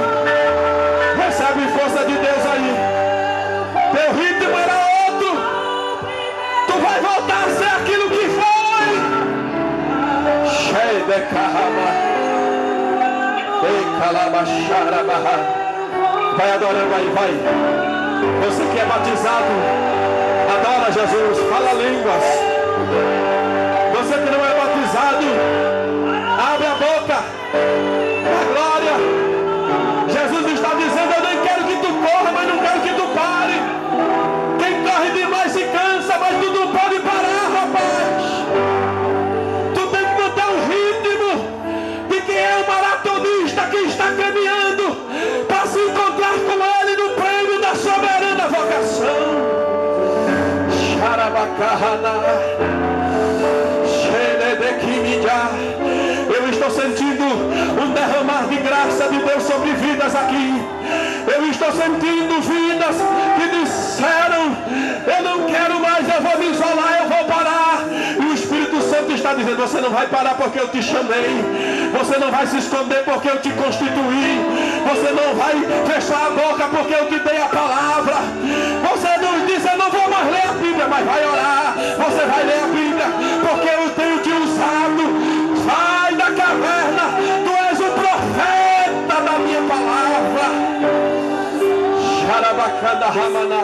Recebe força de Deus aí. Teu ritmo era outro. Tu vai voltar a ser aquilo que foi. Cheio de carrama. Vai adorando aí, vai. Você que é batizado, adora Jesus, fala línguas. Você que não é batizado, abre a boca. A glória. Jesus está dizendo: eu nem quero que tu corra, mas não quero que tu pare. Quem corre demais se cansa, mas tu não pode parar, rapaz. Tu tem que manter o ritmo de quem é o maratonista que está caminhando para se encontrar com Ele no prêmio da soberana vocação. Xarabacahana. Eu estou sentindo um derramar de graça de Deus sobre vidas aqui. Eu estou sentindo vidas que disseram: eu não quero mais, eu vou me isolar, eu vou parar. E o Espírito Santo está dizendo: você não vai parar porque eu te chamei. Você não vai se esconder porque eu te constituí. Você não vai fechar a boca porque eu te dei a palavra. Você não diz: eu não vou mais ler a Bíblia, mas vai orar. Você vai ler a Bíblia porque eu tenho te usado. Sai da caverna, tu és o profeta da minha palavra. Xarabacanda Ramana.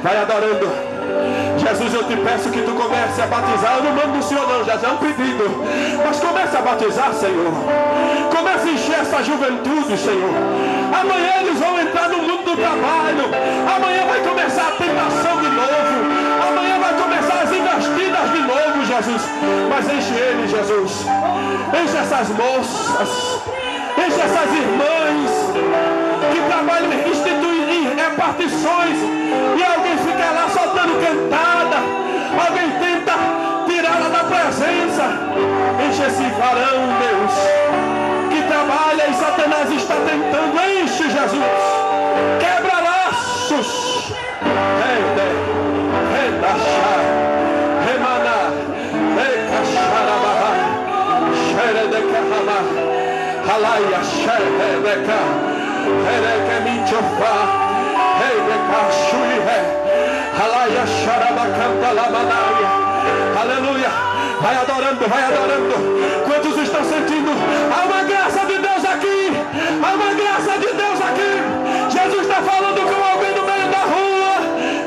Vai adorando. Jesus, eu te peço que tu comece a batizar. Eu não mando o Senhor não, já é um pedido. Mas comece a batizar, Senhor. Comece a encher essa juventude, Senhor. Amanhã eles vão entrar no mundo do trabalho. Amanhã vai começar a tentação de novo. Amanhã vai começar as investidas de novo, Jesus. Mas enche ele, Jesus. Enche essas moças. Enche essas irmãs que trabalham em repartições. E alguém fica lá soltando cantada. Alguém tenta tirá-la da presença. Enche esse varão, Deus, que trabalha e Satanás está tentando. Enche, Jesus. Quebra laços. Remana. Aleluia. Vai adorando, vai adorando. Quantos estão sentindo? Há uma graça de Deus aqui. Há uma graça de Deus aqui. Jesus está falando com alguém no meio da rua.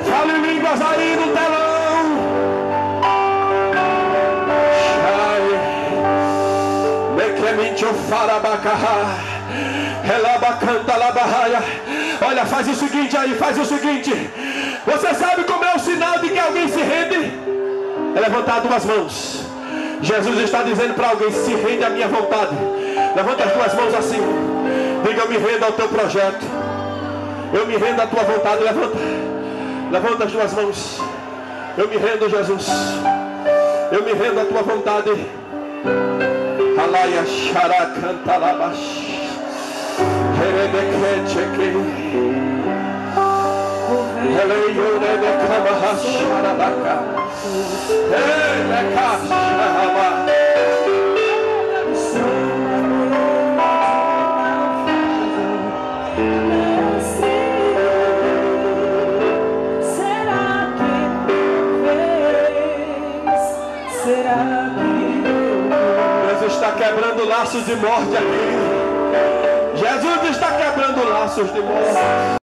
Fale línguas aí no telão. Olha, faz o seguinte aí, faz o seguinte. Você sabe como é o sinal de que alguém se rende? É levantar duas mãos. Jesus está dizendo para alguém: se rende à minha vontade. Levanta as duas mãos assim. Diga: eu me rendo ao teu projeto. Eu me rendo à tua vontade. Levanta as duas mãos. Eu me rendo, Jesus. Eu me rendo à tua vontade. Alaya Shara Cantalabash. Jesus está quebrando laços de morte aqui. Jesus está quebrando laços de morte.